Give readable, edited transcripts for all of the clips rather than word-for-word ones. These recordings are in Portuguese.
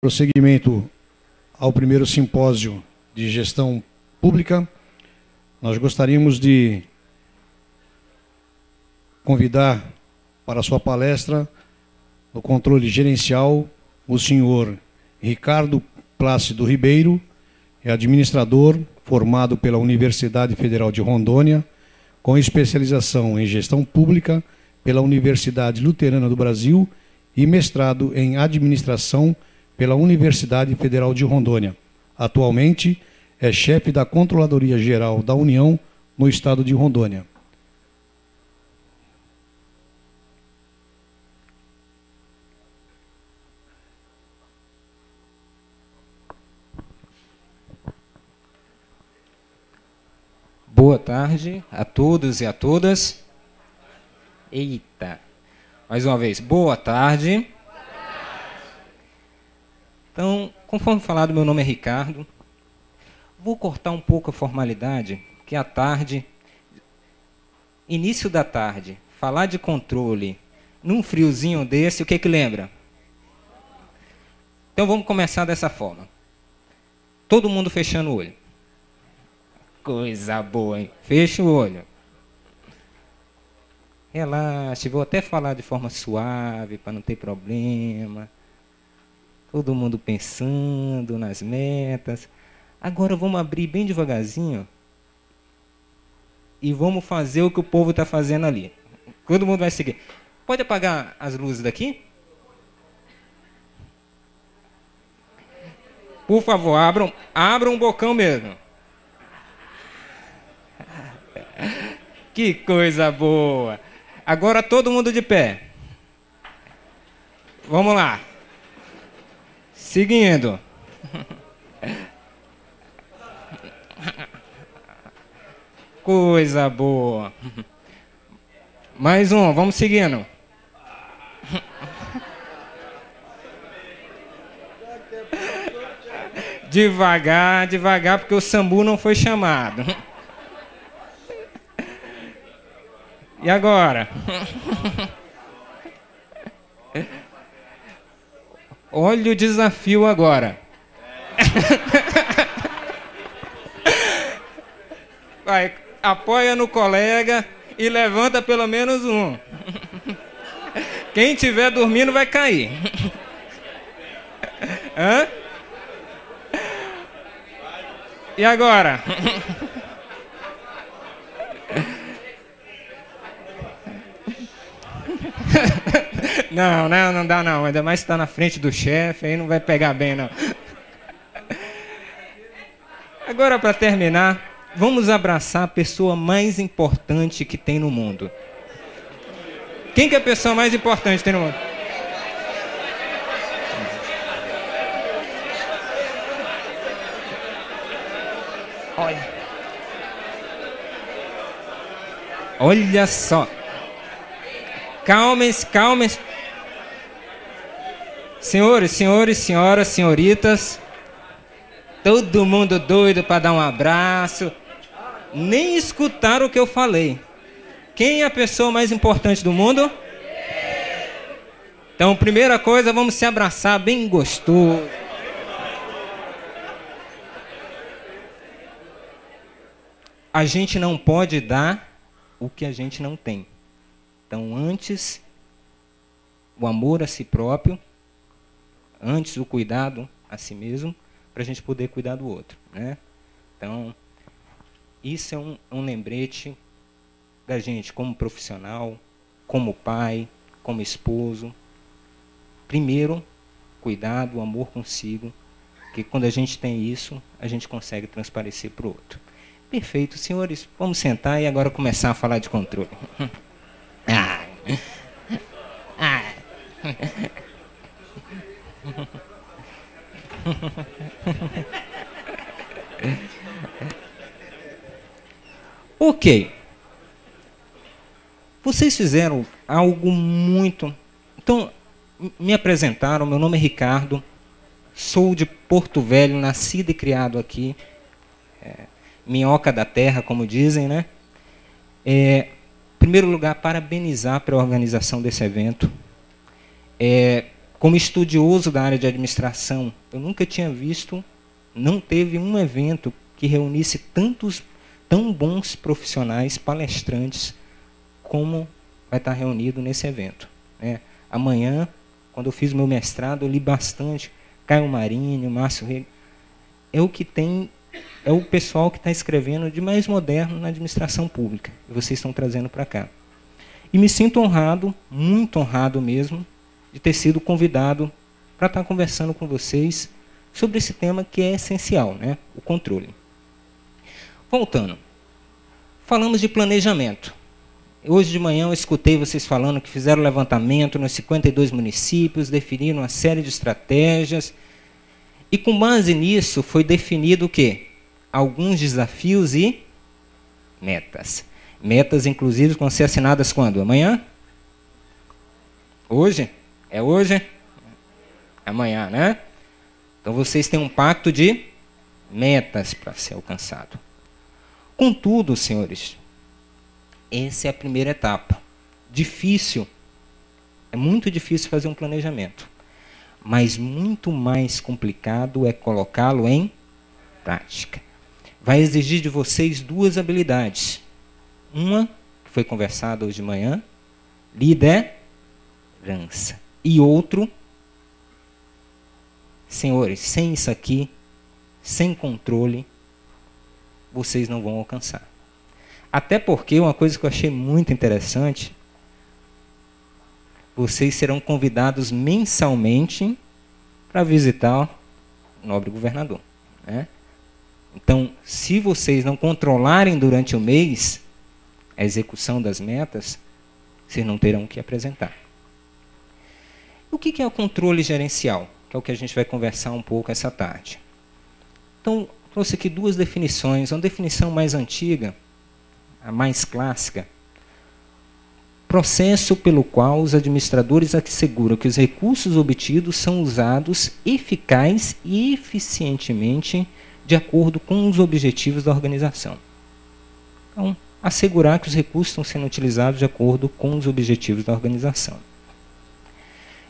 Prosseguimento ao primeiro simpósio de gestão pública, nós gostaríamos de convidar para a sua palestra no controle gerencial o senhor Ricardo Plácido Ribeiro, é administrador formado pela Universidade Federal de Rondônia, com especialização em gestão pública pela Universidade Luterana do Brasil e mestrado em administração pela Universidade Federal de Rondônia. Atualmente é chefe da Controladoria Geral da União no estado de Rondônia. Boa tarde a todos e a todas. Eita! Mais uma vez, boa tarde. Então, conforme falado, meu nome é Ricardo. Vou cortar um pouco a formalidade, que à tarde, início da tarde, falar de controle num friozinho desse, o que lembra? Então vamos começar dessa forma. Todo mundo fechando o olho. Coisa boa, hein? Fecha o olho. Relaxe, vou até falar de forma suave, para não ter problema. Todo mundo pensando nas metas. Agora vamos abrir bem devagarzinho e vamos fazer o que o povo está fazendo ali. Todo mundo vai seguir. Pode apagar as luzes daqui? Por favor, abram um bocão mesmo. Que coisa boa. Agora todo mundo de pé. Vamos lá. Seguindo. Coisa boa. Mais um, vamos seguindo. Devagar, devagar, porque o Sambu não foi chamado. E agora? Olha o desafio agora. Vai, apoia no colega e levanta pelo menos um. Quem estiver dormindo vai cair. Hã? E agora? Não dá não. Ainda mais se está na frente do chefe, aí não vai pegar bem não. Agora, para terminar, vamos abraçar a pessoa mais importante que tem no mundo. Quem que é a pessoa mais importante que tem no mundo? Olha só. Calmem-se. Senhores, senhoras, senhoritas. Todo mundo doido para dar um abraço. Nem escutaram o que eu falei. Quem é a pessoa mais importante do mundo? Então, primeira coisa, vamos se abraçar bem gostoso. A gente não pode dar o que a gente não tem. Então, antes o amor a si próprio, antes o cuidado a si mesmo, para a gente poder cuidar do outro, né? Então, isso é um lembrete da gente como profissional, como pai, como esposo. Primeiro, cuidado, o amor consigo, que quando a gente tem isso, a gente consegue transparecer para o outro. Perfeito, senhores, vamos sentar e agora começar a falar de controle. Ok. Vocês fizeram algo muito... Então, me apresentaram, meu nome é Ricardo, sou de Porto Velho, nascido e criado aqui, minhoca da terra, como dizem, né? Em primeiro lugar, parabenizar pela organização desse evento. como estudioso da área de administração, eu nunca tinha visto, não teve um evento que reunisse tão bons profissionais, palestrantes, como vai estar reunido nesse evento. Amanhã, quando eu fiz meu mestrado, eu li bastante Caio Marinho, Márcio Rego. É o pessoal que está escrevendo de mais moderno na administração pública. E vocês estão trazendo para cá. E me sinto honrado, muito honrado mesmo, de ter sido convidado para estar conversando com vocês sobre esse tema que é essencial, o controle. Voltando, falamos de planejamento. Hoje de manhã eu escutei vocês falando que fizeram levantamento nos 52 municípios, definiram uma série de estratégias, e com base nisso foi definido o quê? Alguns desafios e metas. Metas, inclusive, vão ser assinadas quando? Amanhã? Hoje? É hoje? Amanhã, né? Então vocês têm um pacto de metas para ser alcançado. Contudo, senhores, essa é a primeira etapa. Difícil. É muito difícil fazer um planejamento. Mas muito mais complicado é colocá-lo em prática. Vai exigir de vocês duas habilidades. Uma, que foi conversada hoje de manhã, liderança. E outro, senhores, sem isso aqui, sem controle, vocês não vão alcançar. Até porque, uma coisa que eu achei muito interessante, vocês serão convidados mensalmente para visitar o nobre governador. Então, se vocês não controlarem durante o mês a execução das metas, vocês não terão que apresentar. O que é o controle gerencial? Que é o que a gente vai conversar um pouco essa tarde. Então, trouxe aqui duas definições. Uma definição mais antiga, a mais clássica. Processo pelo qual os administradores asseguram que os recursos obtidos são usados eficaz e eficientemente de acordo com os objetivos da organização. Então, assegurar que os recursos estão sendo utilizados de acordo com os objetivos da organização.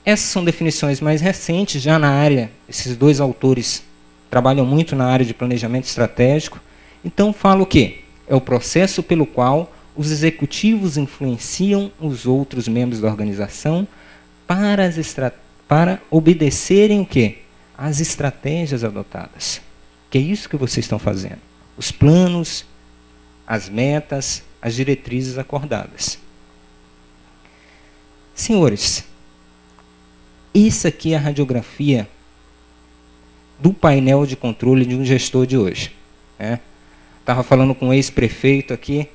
Essas são definições mais recentes, já na área, esses dois autores trabalham muito na área de planejamento estratégico. Então, fala o quê? É o processo pelo qual os executivos influenciam os outros membros da organização para obedecerem o quê? As estratégias adotadas. Que é isso que vocês estão fazendo. Os planos, as metas, as diretrizes acordadas. Senhores, isso aqui é a radiografia do painel de controle de um gestor de hoje. Estava falando com um ex-prefeito aqui,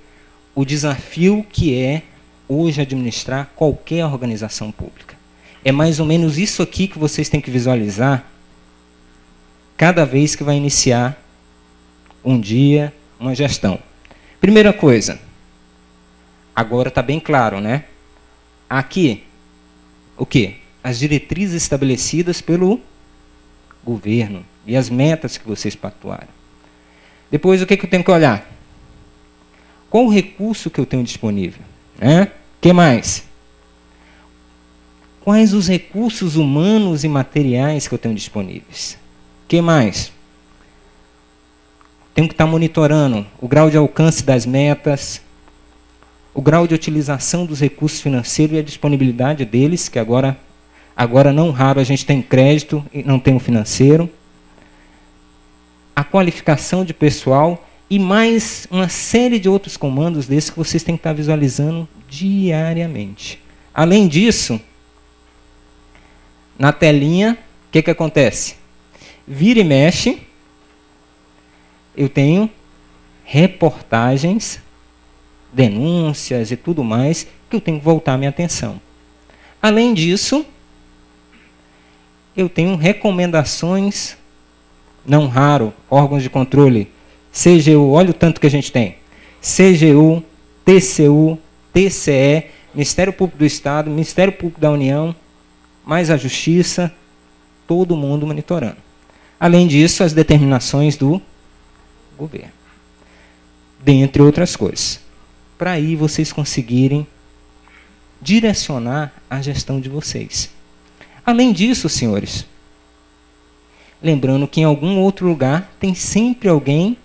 o desafio que é hoje administrar qualquer organização pública. É mais ou menos isso aqui que vocês têm que visualizar cada vez que vai iniciar um dia, uma gestão. Primeira coisa, agora está bem claro, Aqui, o quê? As diretrizes estabelecidas pelo governo e as metas que vocês pactuaram. Depois, o que eu tenho que olhar? Qual o recurso que eu tenho disponível? O que mais? Quais os recursos humanos e materiais que eu tenho disponíveis? O que mais? Tenho que estar monitorando o grau de alcance das metas, o grau de utilização dos recursos financeiros e a disponibilidade deles, que agora não raro a gente tem crédito e não tem o financeiro, a qualificação de pessoal e mais uma série de outros comandos desses que vocês têm que estar visualizando diariamente. Além disso, na telinha, o que acontece? Vira e mexe, eu tenho reportagens, denúncias e tudo mais que eu tenho que voltar a minha atenção. Além disso, eu tenho recomendações, não raro, órgãos de controle, CGU, olha o tanto que a gente tem, CGU, TCU, TCE, Ministério Público do Estado, Ministério Público da União, mais a Justiça, todo mundo monitorando. Além disso, as determinações do governo, dentre outras coisas. Para aí vocês conseguirem direcionar a gestão de vocês. Além disso, senhores, lembrando que em algum outro lugar tem sempre alguém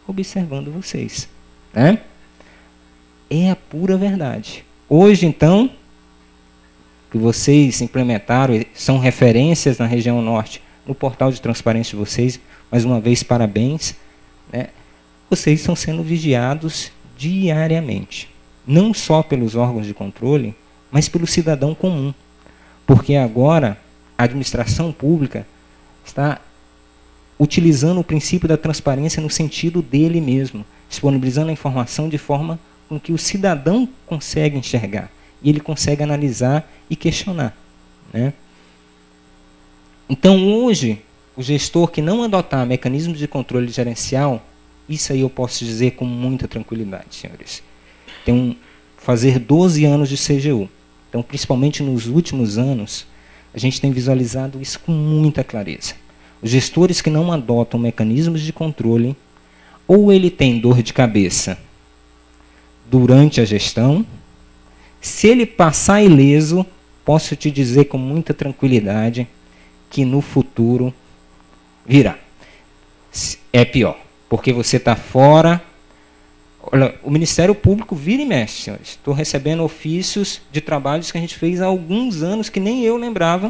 observando vocês, né? É a pura verdade. Hoje, então, que vocês implementaram, são referências na região norte, no portal de transparência de vocês, mais uma vez, parabéns, né? Vocês estão sendo vigiados diariamente, não só pelos órgãos de controle, mas pelo cidadão comum, porque agora a administração pública está utilizando o princípio da transparência no sentido dele mesmo, disponibilizando a informação de forma com que o cidadão consegue enxergar e ele consegue analisar e questionar, né? Então, hoje, o gestor que não adotar mecanismos de controle gerencial, isso aí eu posso dizer com muita tranquilidade, senhores. Tem fazer 12 anos de CGU. Então, principalmente nos últimos anos, a gente tem visualizado isso com muita clareza. Os gestores que não adotam mecanismos de controle, ou ele tem dor de cabeça durante a gestão, se ele passar ileso, posso te dizer com muita tranquilidade que no futuro virá. É pior, porque você está fora. Olha, o Ministério Público vira e mexe, senhores. Estou recebendo ofícios de trabalhos que a gente fez há alguns anos que nem eu lembrava.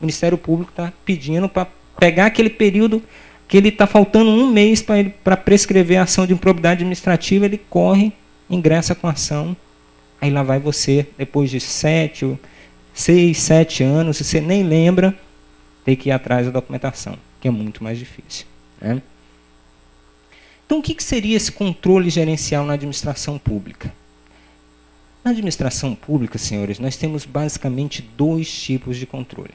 O Ministério Público está pedindo para pegar aquele período que ele está faltando um mês para prescrever a ação de improbidade administrativa, ele corre, ingressa com a ação, aí lá vai você, depois de 6, 7 anos, você nem lembra, ter que ir atrás da documentação, que é muito mais difícil, né? Então, o que seria esse controle gerencial na administração pública? Na administração pública, senhores, nós temos basicamente 2 tipos de controle.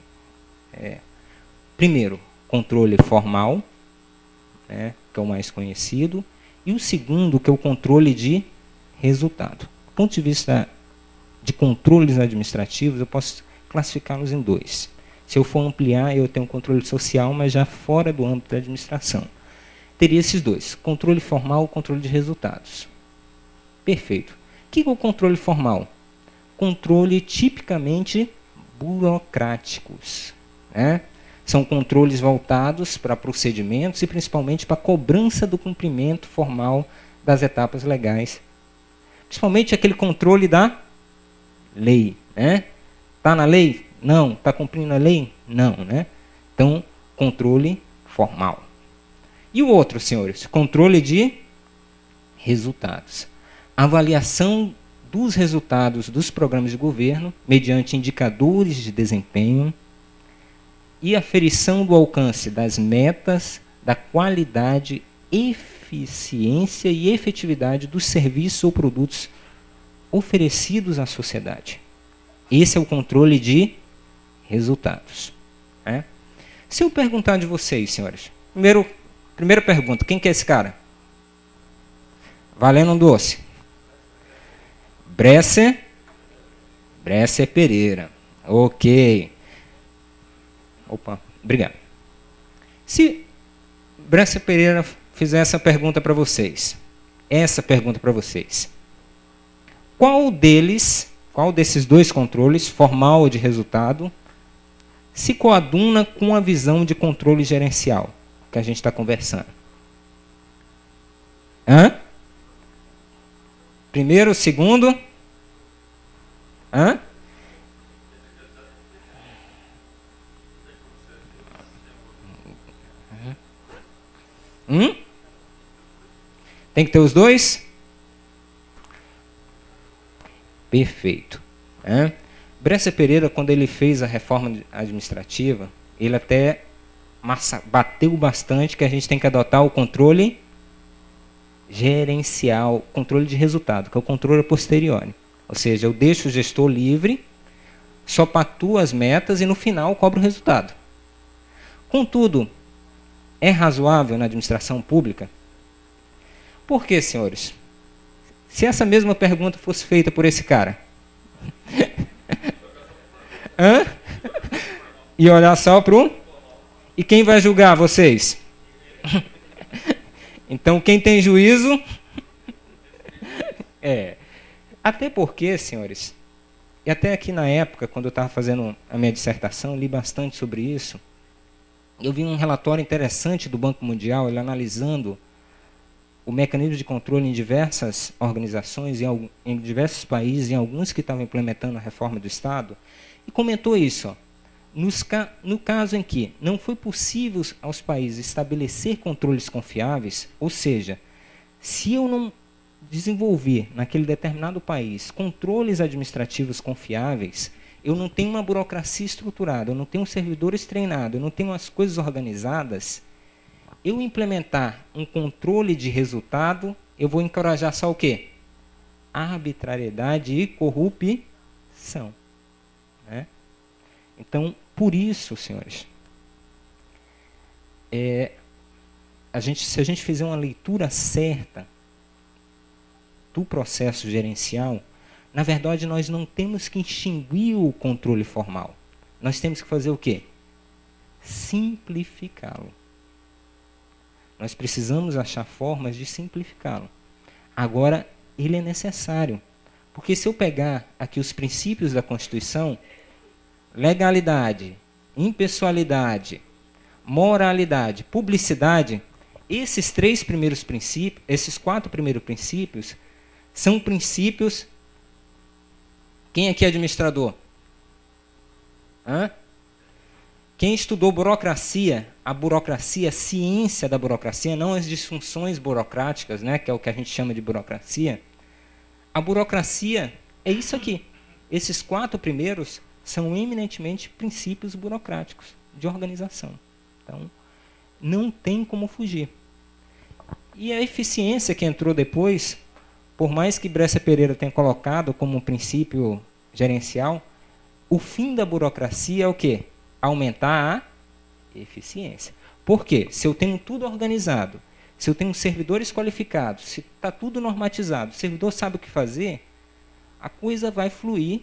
Primeiro, controle formal, né, que é o mais conhecido, e o segundo, que é o controle de resultado. Do ponto de vista de controles administrativos, eu posso classificá-los em 2. Se eu for ampliar, eu tenho controle social, mas já fora do âmbito da administração. Teria esses 2, controle formal e controle de resultados. Perfeito. O que é o controle formal? Controle tipicamente burocráticos, né? São controles voltados para procedimentos e principalmente para a cobrança do cumprimento formal das etapas legais. Principalmente aquele controle da lei, né? Está na lei? Não. Está cumprindo a lei? Não, né? Então, controle formal. E o outro, senhores? Controle de resultados. Avaliação dos resultados dos programas de governo mediante indicadores de desempenho e aferição do alcance das metas, da qualidade, eficiência e efetividade dos serviços ou produtos oferecidos à sociedade. Esse é o controle de resultados, né? Se eu perguntar de vocês, senhores, primeira pergunta, quem que é esse cara? Valendo um doce. Bresser Pereira. Ok. Opa, obrigado. Se Bresser Pereira fizer essa pergunta para vocês, qual desses 2 controles, formal ou de resultado, se coaduna com a visão de controle gerencial que a gente está conversando? Primeiro, segundo? Tem que ter os 2? Perfeito. Bresser Pereira, quando ele fez a reforma administrativa, ele até bateu bastante que a gente tem que adotar o controle gerencial, controle de resultado, que é o controle a posteriori. Ou seja, eu deixo o gestor livre, só pactuo as metas e no final cobro o resultado. Contudo, é razoável na administração pública? Por quê, senhores? Se essa mesma pergunta fosse feita por esse cara, e olhar só para o... E quem vai julgar vocês? Então, quem tem juízo... Até porque, senhores, E até aqui na época, quando eu estava fazendo a minha dissertação, li bastante sobre isso. Eu vi um relatório interessante do Banco Mundial, ele analisando o mecanismo de controle em diversas organizações, em diversos países, em alguns que estavam implementando a reforma do Estado, e comentou isso. Ó, no caso em que não foi possível aos países estabelecer controles confiáveis, ou seja, se eu não desenvolver naquele determinado país controles administrativos confiáveis, eu não tenho uma burocracia estruturada, eu não tenho servidores treinados, eu não tenho as coisas organizadas, eu implementar um controle de resultado, eu vou encorajar só o quê? Arbitrariedade e corrupção. Né? Então, por isso, senhores, se a gente fizer uma leitura certa do processo gerencial, na verdade, nós não temos que extinguir o controle formal. Nós temos que fazer o quê? Simplificá-lo. Nós precisamos achar formas de simplificá-lo. Agora, ele é necessário. Porque se eu pegar aqui os princípios da Constituição, legalidade, impessoalidade, moralidade, publicidade, esses 3 primeiros princípios, esses 4 primeiros princípios, são princípios... Quem aqui é administrador? Hã? Quem estudou burocracia, a burocracia, a ciência da burocracia, não as disfunções burocráticas, né, que é o que a gente chama de burocracia, a burocracia é isso aqui. Esses 4 primeiros são eminentemente princípios burocráticos de organização. Então, não tem como fugir. E a eficiência que entrou depois, por mais que Brescia Pereira tenha colocado como um princípio gerencial, o fim da burocracia é o quê? Aumentar a eficiência. Por quê? Se eu tenho tudo organizado, se eu tenho servidores qualificados, se está tudo normatizado, o servidor sabe o que fazer, a coisa vai fluir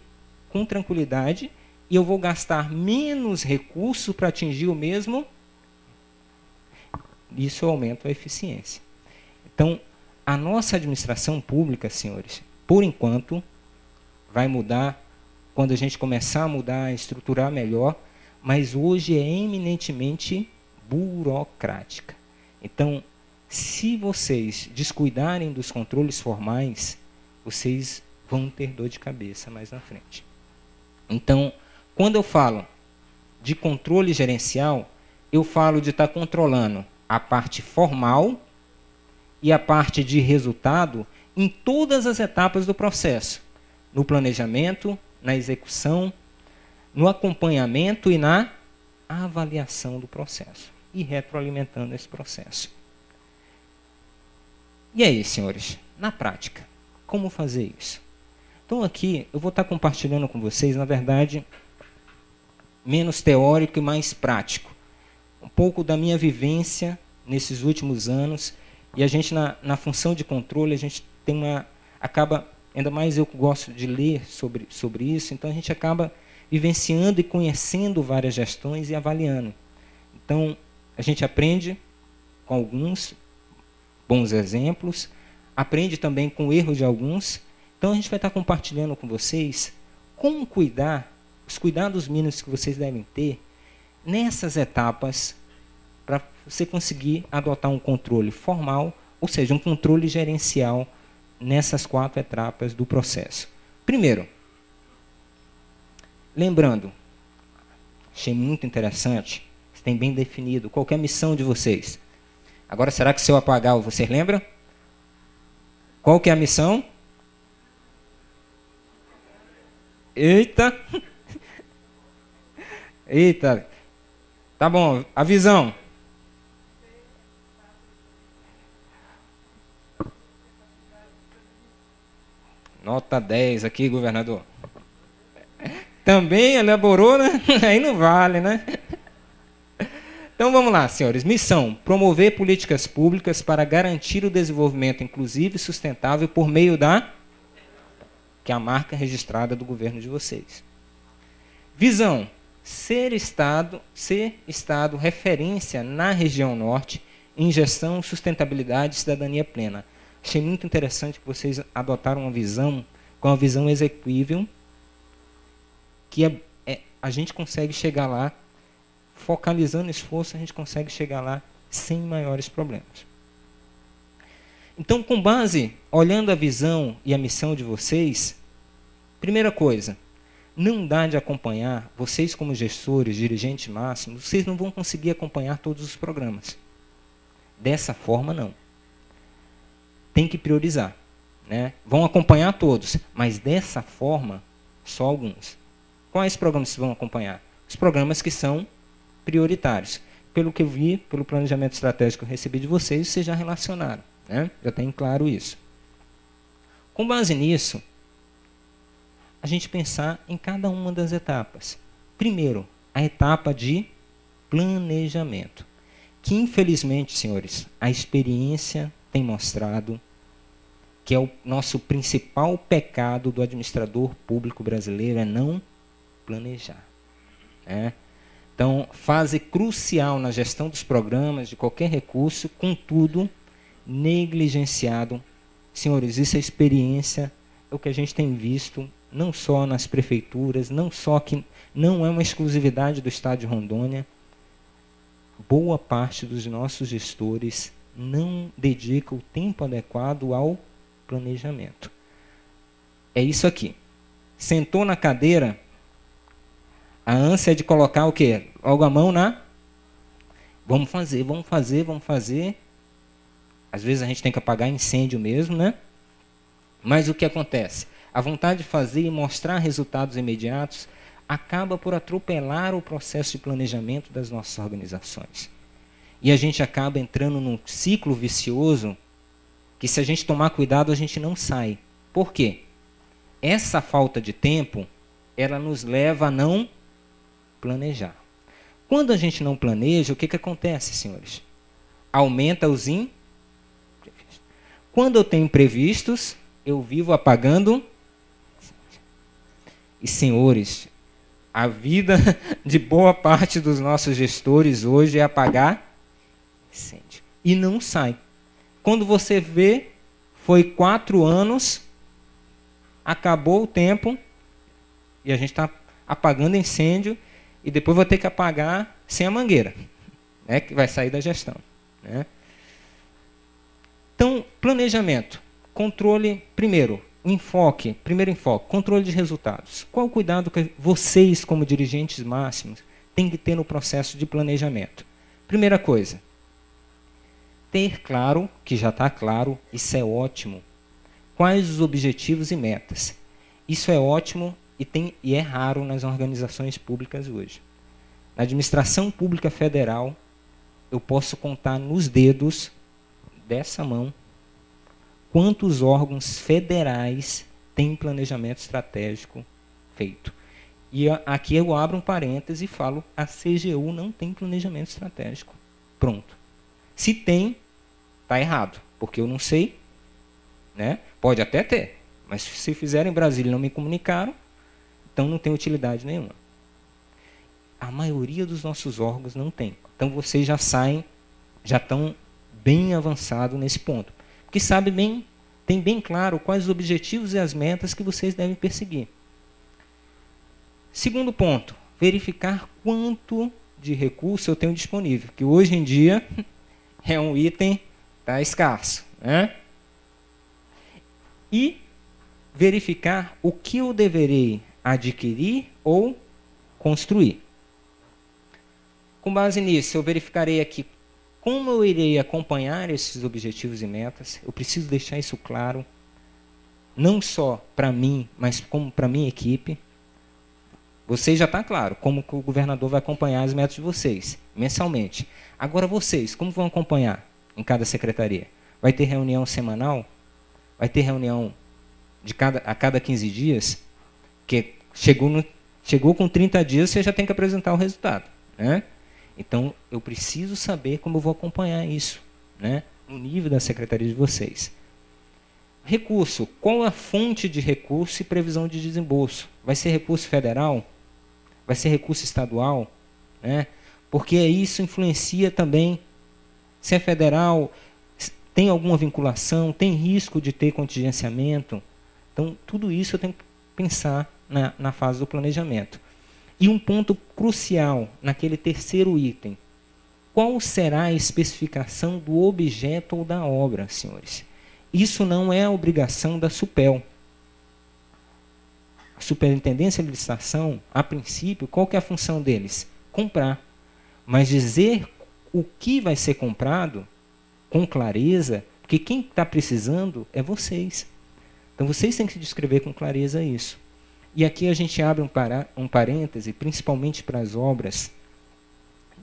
com tranquilidade e eu vou gastar menos recurso para atingir o mesmo. Isso aumenta a eficiência. Então, a nossa administração pública, senhores, por enquanto, vai mudar quando a gente começar a mudar, a estruturar melhor, mas hoje é eminentemente burocrática. Então, se vocês descuidarem dos controles formais, vocês vão ter dor de cabeça mais na frente. Então, quando eu falo de controle gerencial, eu falo de estar controlando a parte formal e a parte de resultado em todas as etapas do processo. No planejamento, na execução, no acompanhamento e na avaliação do processo. E retroalimentando esse processo. E aí, senhores, na prática, como fazer isso? Então aqui eu vou estar compartilhando com vocês, na verdade, menos teórico e mais prático. Um pouco da minha vivência nesses últimos anos. E a gente, na função de controle, a gente tem acaba, ainda mais eu que gosto de ler sobre isso, então a gente acaba vivenciando e conhecendo várias gestões e avaliando. Então, a gente aprende com alguns bons exemplos, aprende também com o erro de alguns. Então, a gente vai estar compartilhando com vocês como cuidar, os cuidados mínimos que vocês devem ter nessas etapas para você conseguir adotar um controle formal, ou seja, um controle gerencial nessas 4 etapas do processo. Primeiro, lembrando, achei muito interessante, tem bem definido qual que é a missão de vocês. Agora, será que se eu apagar, vocês lembram? Qual que é a missão? Eita! Eita! Tá bom, a visão. Nota 10 aqui, governador. Também elaborou, né? Aí não vale, né? Então vamos lá, senhores. Missão: promover políticas públicas para garantir o desenvolvimento inclusivo e sustentável por meio que é a marca registrada do governo de vocês. Visão: ser Estado referência na região norte em gestão, sustentabilidade e cidadania plena. Achei muito interessante que vocês adotaram uma visão com uma visão execuível que a gente consegue chegar lá, focalizando esforço, a gente consegue chegar lá sem maiores problemas. Então, com base, olhando a visão e a missão de vocês, primeira coisa, não dá de acompanhar, vocês como gestores, dirigentes máximos, vocês não vão conseguir acompanhar todos os programas. Dessa forma, não. Tem que priorizar, né? Vão acompanhar todos, mas dessa forma, só alguns. Quais programas vocês vão acompanhar? Os programas que são prioritários. Pelo que eu vi, pelo planejamento estratégico que eu recebi de vocês já relacionaram, né? Já tem claro isso. Com base nisso, a gente pensar em cada uma das etapas. Primeiro, a etapa de planejamento, que infelizmente, senhores, a experiência tem mostrado que é o nosso principal pecado do administrador público brasileiro, é não planejar, né? Então, fase crucial na gestão dos programas, de qualquer recurso, contudo, negligenciado. Senhores, isso é experiência, é o que a gente tem visto, não só nas prefeituras, não só que não é uma exclusividade do Estado de Rondônia. Boa parte dos nossos gestores não dedica o tempo adequado ao planejamento. É isso aqui. Sentou na cadeira, a ânsia é de colocar o quê? Logo a mão na... Vamos fazer, vamos fazer, vamos fazer. Às vezes a gente tem que apagar incêndio mesmo, né? Mas o que acontece? A vontade de fazer e mostrar resultados imediatos acaba por atropelar o processo de planejamento das nossas organizações. E a gente acaba entrando num ciclo vicioso que, se a gente tomar cuidado, a gente não sai. Por quê? Essa falta de tempo, ela nos leva a não planejar. Quando a gente não planeja, o que acontece, senhores? Aumenta os imprevistos. Quando eu tenho imprevistos, eu vivo apagando. E, senhores, a vida de boa parte dos nossos gestores hoje é apagar incêndio. E não sai. Quando você vê, foi 4 anos, acabou o tempo, e a gente está apagando incêndio, e depois vou ter que apagar sem a mangueira, né, que vai sair da gestão, né? Então, planejamento, controle, primeiro enfoque, controle de resultados. Qual o cuidado que vocês, como dirigentes máximos, têm que ter no processo de planejamento? Primeira coisa, ter claro, que já está claro, isso é ótimo, quais os objetivos e metas. Isso é ótimo e é raro nas organizações públicas hoje. Na administração pública federal, eu posso contar nos dedos dessa mão quantos órgãos federais têm planejamento estratégico feito. E aqui eu abro um parêntese e falo, a CGU não tem planejamento estratégico. Pronto. Se tem, está errado, porque eu não sei, né? Pode até ter, mas se fizerem em Brasília e não me comunicaram, então não tem utilidade nenhuma. A maioria dos nossos órgãos não tem. Então vocês já saem, já estão bem avançados nesse ponto. Porque sabe bem, tem bem claro quais os objetivos e as metas que vocês devem perseguir. Segundo ponto, verificar quanto de recurso eu tenho disponível, que hoje em dia é um item tá escasso, né? E verificar o que eu deverei adquirir ou construir. Com base nisso, eu verificarei aqui como eu irei acompanhar esses objetivos e metas. Eu preciso deixar isso claro, não só para mim, mas como para a minha equipe. Vocês já está claro como que o governador vai acompanhar as metas de vocês, mensalmente. Agora vocês, como vão acompanhar em cada secretaria? Vai ter reunião semanal? Vai ter reunião a cada 15 dias? Que chegou com 30 dias, você já tem que apresentar o resultado, né? Então, eu preciso saber como eu vou acompanhar isso, né, no nível da secretaria de vocês. Recurso. Qual a fonte de recurso e previsão de desembolso? Vai ser recurso federal? Vai ser recurso estadual? Né? Porque isso influencia também se é federal, tem alguma vinculação, tem risco de ter contingenciamento. Então, tudo isso eu tenho que pensar na fase do planejamento. E um ponto crucial, naquele terceiro item, qual será a especificação do objeto ou da obra, senhores? Isso não é a obrigação da SUPEL. A Superintendência de Licitação, a princípio, qual que é a função deles? Comprar. Mas dizer o que vai ser comprado com clareza, porque quem está precisando é vocês. Então vocês têm que descrever com clareza isso. E aqui a gente abre um parêntese, principalmente para as obras.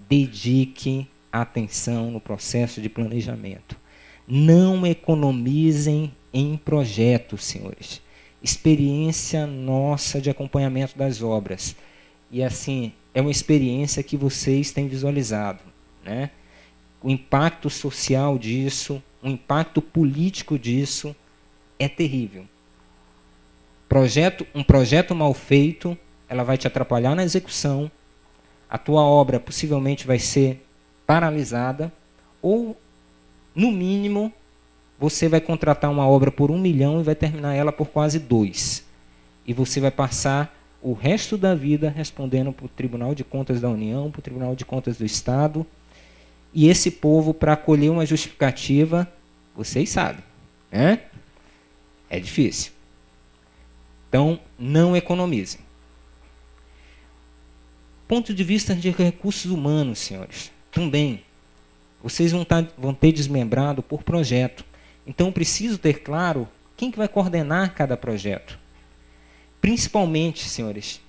Dedique atenção no processo de planejamento. Não economizem em projetos, senhores. Experiência nossa de acompanhamento das obras. E assim, é uma experiência que vocês têm visualizado, né? O impacto social disso, o impacto político disso é terrível. Um projeto mal feito, ela vai te atrapalhar na execução, a tua obra possivelmente vai ser paralisada, ou, no mínimo, você vai contratar uma obra por 1 milhão e vai terminar ela por quase 2. E você vai passar o resto da vida respondendo para o Tribunal de Contas da União, para o Tribunal de Contas do Estado. E esse povo, para acolher uma justificativa, vocês sabem, né? É difícil. Então, não economizem. Ponto de vista de recursos humanos, senhores, também. Vocês vão ter desmembrado por projeto. Então, preciso ter claro quem que vai coordenar cada projeto. Principalmente, senhores,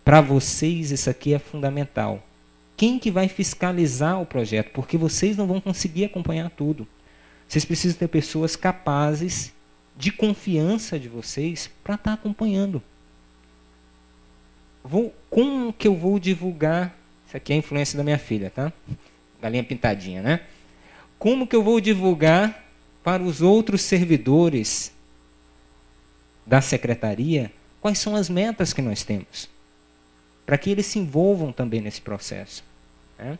para vocês isso aqui é fundamental. Quem que vai fiscalizar o projeto? Porque vocês não vão conseguir acompanhar tudo. Vocês precisam ter pessoas capazes, de confiança de vocês, para estar acompanhando. Como que eu vou divulgar? Isso aqui é a influência da minha filha, tá? Galinha pintadinha, né? Como que eu vou divulgar para os outros servidores da secretaria quais são as metas que nós temos? Para que eles se envolvam também nesse processo, né?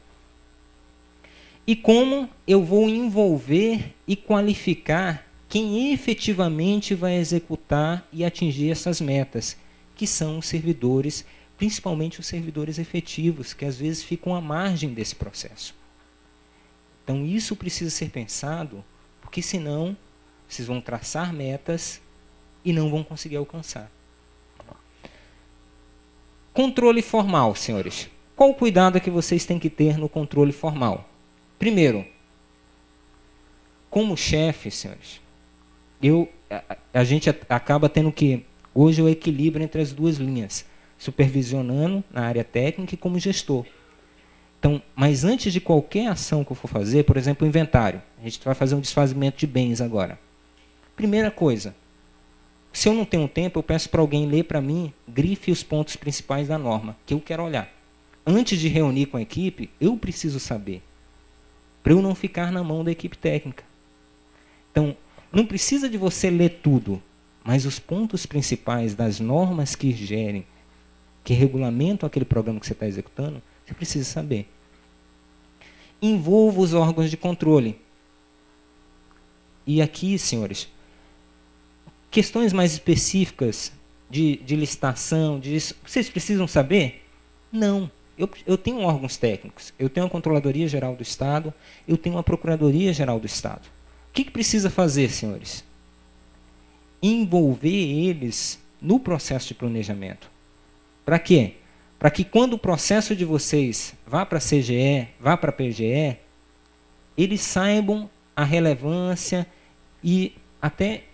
E como eu vou envolver e qualificar quem efetivamente vai executar e atingir essas metas, que são os servidores, principalmente os servidores efetivos, que às vezes ficam à margem desse processo. Então isso precisa ser pensado, porque senão vocês vão traçar metas e não vão conseguir alcançar. Controle formal, senhores. Qual o cuidado que vocês têm que ter no controle formal? Primeiro, como chefe, senhores, a gente acaba tendo que, hoje, o equilíbrio entre as duas linhas, supervisionando na área técnica e como gestor. Então, mas antes de qualquer ação que eu for fazer, por exemplo, o inventário, a gente vai fazer um desfazimento de bens agora. Primeira coisa, se eu não tenho tempo, eu peço para alguém ler para mim, grife os pontos principais da norma, que eu quero olhar. Antes de reunir com a equipe, eu preciso saber, para eu não ficar na mão da equipe técnica. Então, não precisa de você ler tudo, mas os pontos principais das normas que gerem, que regulamentam aquele programa que você está executando, você precisa saber. Envolva os órgãos de controle. E aqui, senhores, questões mais específicas de licitação, vocês precisam saber? Não. Eu tenho órgãos técnicos, eu tenho a Controladoria Geral do Estado, eu tenho a Procuradoria Geral do Estado. O que precisa fazer, senhores? Envolver eles no processo de planejamento. Para quê? Para que quando o processo de vocês vá para a CGE, vá para a PGE, eles saibam a relevância e até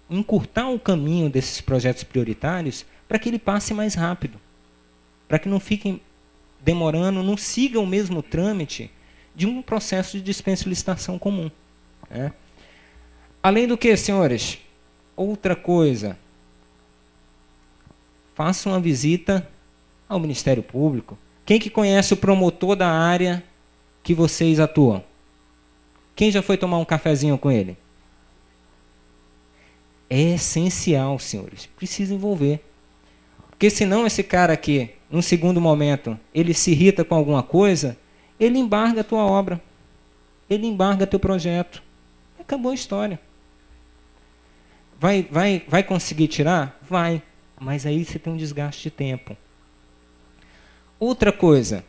encurtar o caminho desses projetos prioritários para que ele passe mais rápido. Para que não fiquem demorando, não sigam o mesmo trâmite de um processo de dispensa de licitação comum, né? Além do que, senhores, outra coisa, façam uma visita ao Ministério Público. Quem que conhece o promotor da área que vocês atuam? Quem já foi tomar um cafezinho com ele? É essencial, senhores, precisa envolver. Porque senão esse cara aqui, num segundo momento, ele se irrita com alguma coisa, ele embarga a tua obra, ele embarga teu projeto. Acabou a história. Vai conseguir tirar? Vai. mas aí você tem um desgaste de tempo. Outra coisa,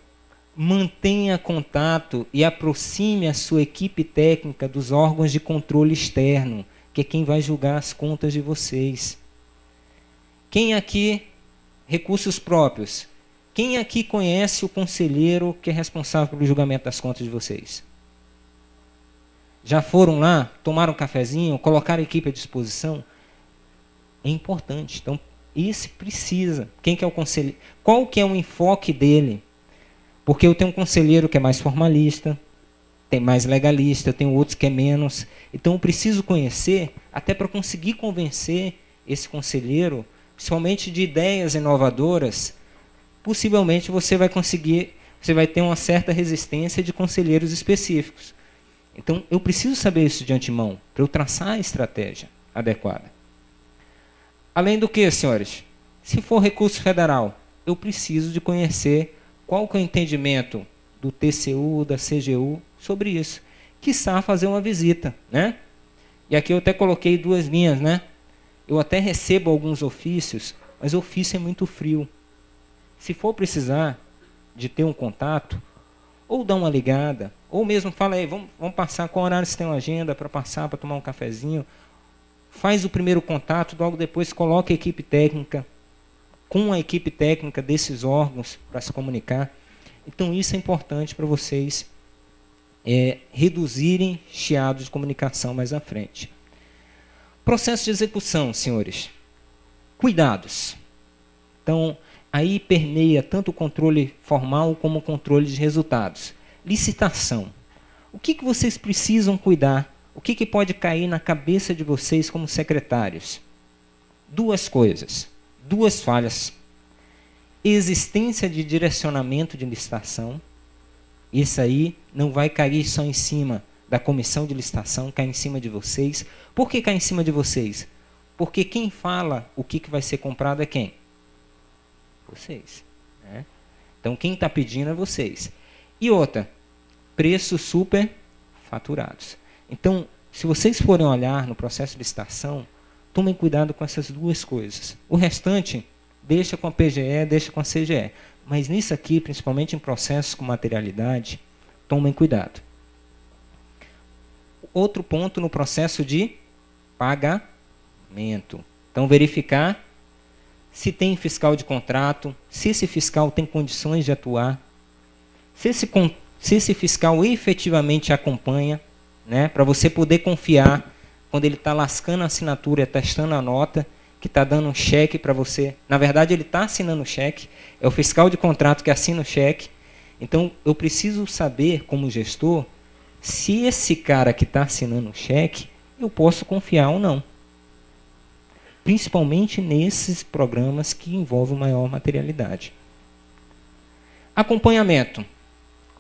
mantenha contato e aproxime a sua equipe técnica dos órgãos de controle externo, que é quem vai julgar as contas de vocês. Quem aqui, recursos próprios, quem aqui conhece o conselheiro que é responsável pelo julgamento das contas de vocês? Já foram lá, tomaram um cafezinho, colocaram a equipe à disposição? É importante. Então, esse precisa. Quem que é o conselheiro? Qual que é o enfoque dele? Porque eu tenho um conselheiro que é mais formalista, tem mais legalista, eu tenho outros que é menos. Então, eu preciso conhecer, até para conseguir convencer esse conselheiro, principalmente de ideias inovadoras. Possivelmente você vai ter uma certa resistência de conselheiros específicos. Então, eu preciso saber isso de antemão, para eu traçar a estratégia adequada. Além do que, senhores, se for recurso federal, eu preciso de conhecer qual que é o entendimento do TCU, da CGU sobre isso. Quiçá fazer uma visita, né? E aqui eu até coloquei 2 linhas, né? Eu até recebo alguns ofícios, mas o ofício é muito frio. Se for precisar de ter um contato, ou dar uma ligada, ou mesmo fala aí, vamos passar, qual horário você tem uma agenda para passar, para tomar um cafezinho. Faz o primeiro contato, logo depois coloca a equipe técnica, com a equipe técnica desses órgãos para se comunicar. Então isso é importante para vocês reduzirem chiados de comunicação mais à frente. Processo de execução, senhores. Cuidados. Então, aí permeia tanto o controle formal como o controle de resultados. Licitação. O que vocês precisam cuidar? O que pode cair na cabeça de vocês como secretários? 2 coisas, 2 falhas. Existência de direcionamento de licitação. Isso aí não vai cair só em cima da comissão de licitação, cai em cima de vocês. Por que cai em cima de vocês? Porque quem fala o que vai ser comprado é quem? Vocês. Né? Então, quem está pedindo é vocês. E outra, preços super faturados. Então, se vocês forem olhar no processo de licitação, tomem cuidado com essas 2 coisas. O restante, deixa com a PGE, deixa com a CGE. Mas nisso aqui, principalmente em processos com materialidade, tomem cuidado. Outro ponto no processo de pagamento. Então, verificar se tem fiscal de contrato, se esse fiscal tem condições de atuar, se esse fiscal efetivamente acompanha, né, para você poder confiar quando ele está lascando a assinatura e atestando a nota, que está dando um cheque para você. Na verdade, ele está assinando o cheque, é o fiscal de contrato que assina o cheque. Então, eu preciso saber, como gestor, se esse cara que está assinando o cheque, eu posso confiar ou não. Principalmente nesses programas que envolvem maior materialidade. Acompanhamento.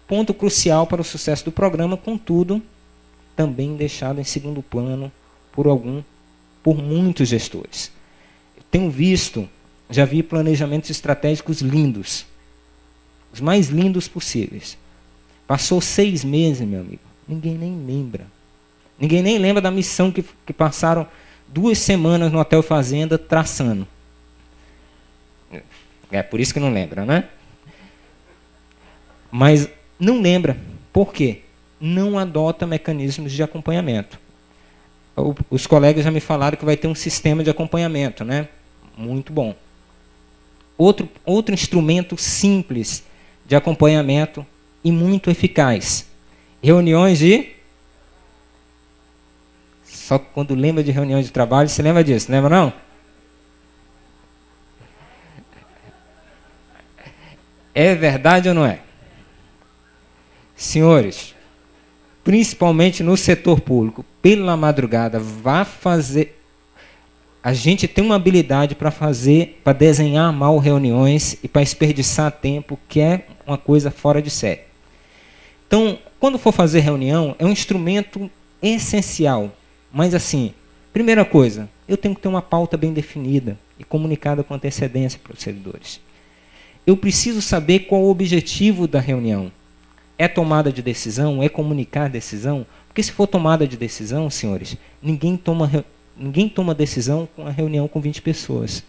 Ponto crucial para o sucesso do programa, contudo, também deixado em segundo plano por muitos gestores. Eu tenho visto, já vi planejamentos estratégicos lindos, os mais lindos possíveis. Passou 6 meses, meu amigo, ninguém nem lembra. Ninguém nem lembra da missão que passaram 2 semanas no Hotel Fazenda traçando. É por isso que não lembra, né? Mas não lembra. Por quê? Não adota mecanismos de acompanhamento. Os colegas já me falaram que vai ter um sistema de acompanhamento, né? Muito bom. Outro instrumento simples de acompanhamento e muito eficaz. Reuniões de... Só que quando lembra de reuniões de trabalho, você lembra disso, lembra não? É verdade ou não é? Senhores, principalmente no setor público, pela madrugada, vá fazer... A gente tem uma habilidade para desenhar mal reuniões e para desperdiçar tempo, que é uma coisa fora de série. Então, quando for fazer reunião, é um instrumento essencial. Mas assim, primeira coisa, eu tenho que ter uma pauta bem definida e comunicada com antecedência para os servidores. Eu preciso saber qual o objetivo da reunião. É tomada de decisão? É comunicar a decisão? Porque se for tomada de decisão, senhores, ninguém toma decisão com a reunião com 20 pessoas.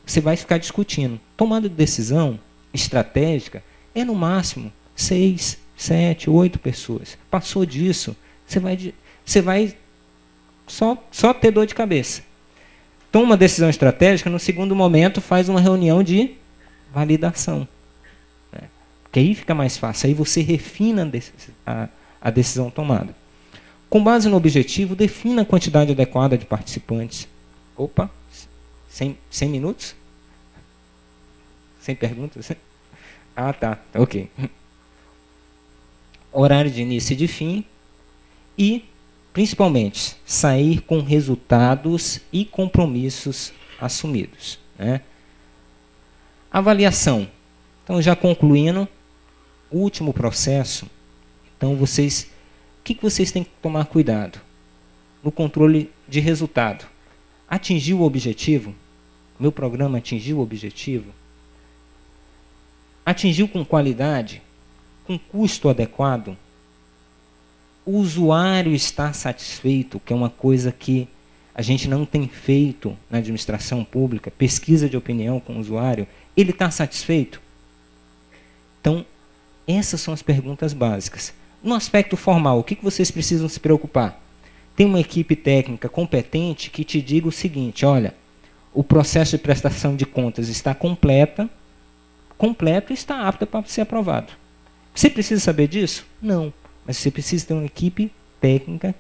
você vai ficar discutindo. Tomada de decisão estratégica é no máximo 6, 7, 8 pessoas. Passou disso, você vai só ter dor de cabeça. Toma uma decisão estratégica, no segundo momento faz uma reunião de validação. Porque aí fica mais fácil, aí você refina a decisão tomada. Com base no objetivo, defina a quantidade adequada de participantes. Opa, 100 minutos? Sem perguntas? Ah, tá, ok. Horário de início e de fim e, principalmente, sair com resultados e compromissos assumidos. Né? Avaliação. Então, já concluindo, o último processo, então o que vocês têm que tomar cuidado? No controle de resultado. Atingiu o objetivo? Meu programa atingiu o objetivo? Atingiu com qualidade? Com custo adequado? O usuário está satisfeito, que é uma coisa que a gente não tem feito na administração pública, pesquisa de opinião com o usuário. Ele está satisfeito? Então, essas são as perguntas básicas. No aspecto formal, o que vocês precisam se preocupar? Tem uma equipe técnica competente que te diga o seguinte, olha, o processo de prestação de contas está completo e está apto para ser aprovado. Você precisa saber disso? Não. Mas você precisa ter uma equipe técnica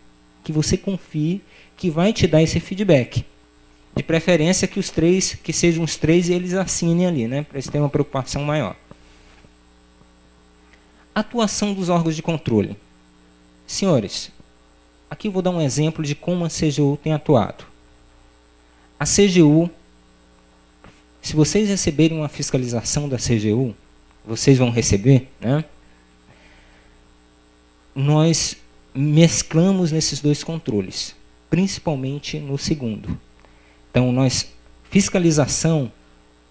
que você confie, que vai te dar esse feedback. De preferência que sejam os 3 e eles assinem ali, né, para eles terem uma preocupação maior. Atuação dos órgãos de controle. Senhores, aqui eu vou dar um exemplo de como a CGU tem atuado. A CGU, se vocês receberem uma fiscalização da CGU, vocês vão receber, né? Nós mesclamos nesses 2 controles, principalmente no segundo. Então, fiscalização,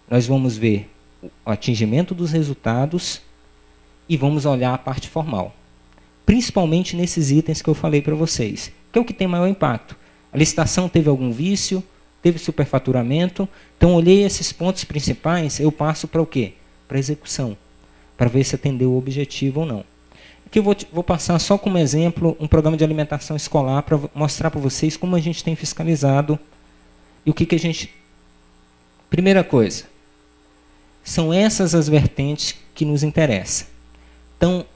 nós vamos ver o atingimento dos resultados e vamos olhar a parte formal. Principalmente nesses itens que eu falei para vocês, que é o que tem maior impacto. A licitação teve algum vício, teve superfaturamento, então olhei esses pontos principais, eu passo para o quê? Para a execução, para ver se atendeu o objetivo ou não. Aqui eu vou passar só como exemplo um programa de alimentação escolar para mostrar para vocês como a gente tem fiscalizado e o que a gente... Primeira coisa, são essas as vertentes que nos interessam. Então,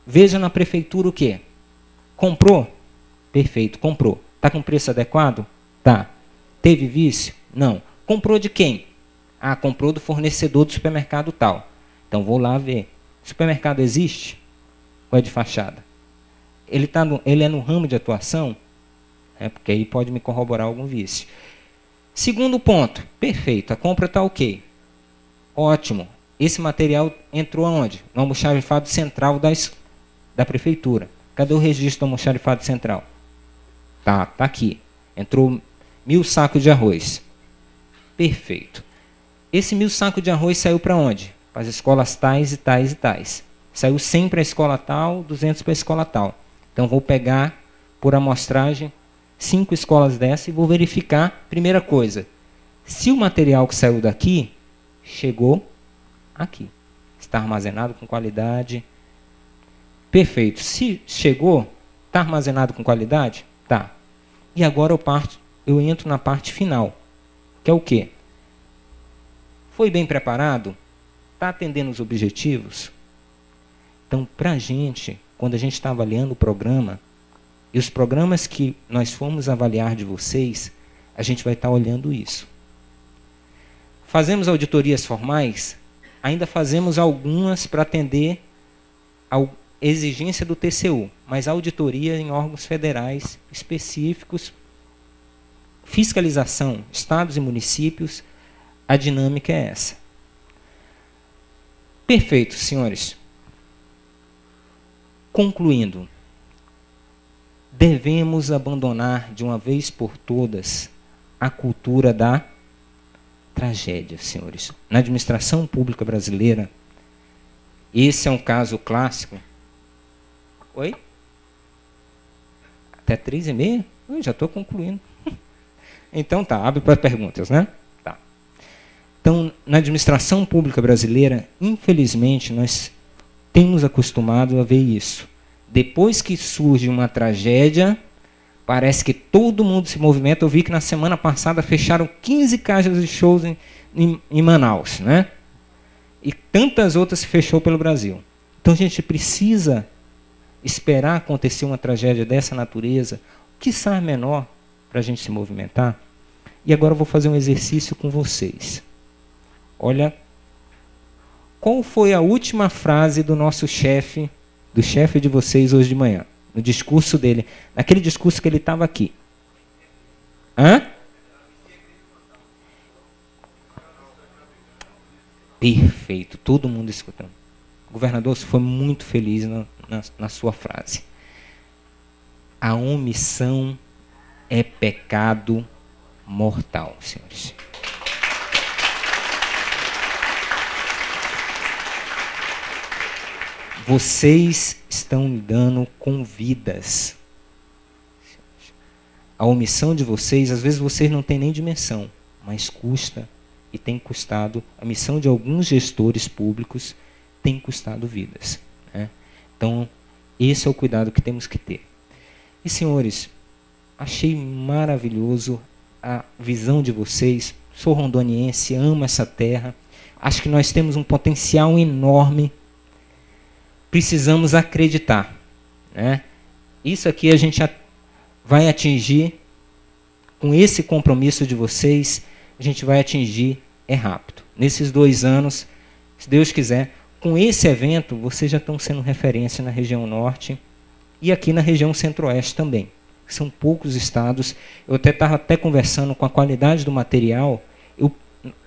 veja na prefeitura o quê? Comprou? Perfeito, comprou. Está com preço adequado? Tá. Teve vício? Não. Comprou de quem? Ah, comprou do fornecedor do supermercado tal. Então, vou lá ver. O supermercado existe? Ou é de fachada? Ele é no ramo de atuação? Porque aí pode me corroborar algum vício. Segundo ponto. Perfeito, a compra está ok. Ótimo. Esse material entrou aonde? No almoxarifado central da prefeitura. Cadê o registro do almoxarifado central? Tá aqui. Entrou 1000 sacos de arroz. Perfeito. Esse 1000 sacos de arroz saiu para onde? Para as escolas tais e tais e tais. Saiu 100 para a escola tal, 200 para a escola tal. Então, vou pegar, por amostragem, 5 escolas dessa e vou verificar, primeira coisa, se o material que saiu daqui chegou aqui. Está armazenado com qualidade. Perfeito. Se chegou, está armazenado com qualidade? Tá. E agora eu entro na parte final, que é o quê? Foi bem preparado? Está atendendo os objetivos? Então, para a gente, quando a gente está avaliando o programa, e os programas que nós formos avaliar de vocês, a gente vai estar olhando isso. Fazemos auditorias formais? Ainda fazemos algumas para atender a exigência do TCU, mas auditoria em órgãos federais específicos, fiscalização, estados e municípios, a dinâmica é essa. Perfeito, senhores. Concluindo, devemos abandonar de uma vez por todas a cultura da tragédia, senhores. Na administração pública brasileira, esse é um caso clássico. Oi? Até 3h30? Eu já estou concluindo. Então tá, abre para perguntas, né? Tá. Então, na administração pública brasileira, infelizmente, nós temos acostumado a ver isso. Depois que surge uma tragédia, parece que todo mundo se movimenta. Eu vi que na semana passada fecharam 15 casas de shows em Manaus, né? E tantas outras se fechou pelo Brasil. Então a gente precisa esperar acontecer uma tragédia dessa natureza, quiçá menor, para a gente se movimentar. E agora eu vou fazer um exercício com vocês. Olha, qual foi a última frase do nosso chefe, do chefe de vocês hoje de manhã? No discurso dele, naquele discurso que ele estava aqui. Hã? Perfeito, todo mundo escutando. O governador foi muito feliz na sua frase. A omissão é pecado mortal, senhores. Vocês estão lidando com vidas. A omissão de vocês, às vezes vocês não têm nem dimensão, mas custa e tem custado. A missão de alguns gestores públicos tem custado vidas, né? Então, esse é o cuidado que temos que ter. E, senhores, achei maravilhoso a visão de vocês. Sou rondoniense, amo essa terra. Acho que nós temos um potencial enorme. Precisamos acreditar, né? Isso aqui a gente vai atingir, com esse compromisso de vocês, a gente vai atingir rápido. Nesses 2 anos, se Deus quiser, com esse evento, vocês já estão sendo referência na região norte e aqui na região centro-oeste também. São poucos estados. Eu estava conversando com a qualidade do material.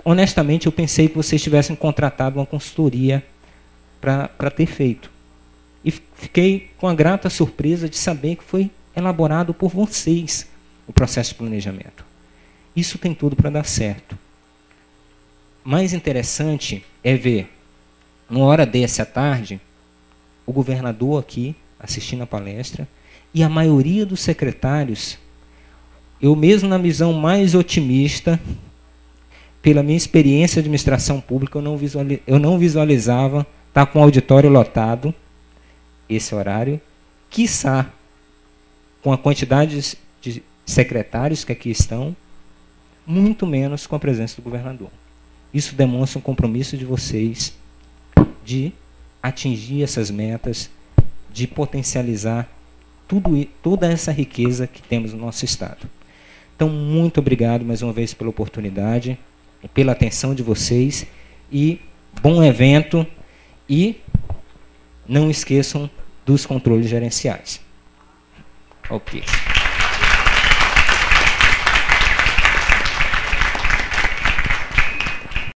Honestamente, eu pensei que vocês tivessem contratado uma consultoria para ter feito. E fiquei com a grata surpresa de saber que foi elaborado por vocês o processo de planejamento. Isso tem tudo para dar certo. Mais interessante é ver, numa hora dessa tarde, o governador aqui assistindo a palestra e a maioria dos secretários, eu mesmo na visão mais otimista, pela minha experiência de administração pública, eu não visualizava estar com o auditório lotado, esse horário, quiçá com a quantidade de secretários que aqui estão, muito menos com a presença do governador. Isso demonstra um compromisso de vocês de atingir essas metas, de potencializar toda essa riqueza que temos no nosso estado. Então, muito obrigado mais uma vez pela oportunidade, pela atenção de vocês, e bom evento, e não esqueçam dos controles gerenciais. Ok.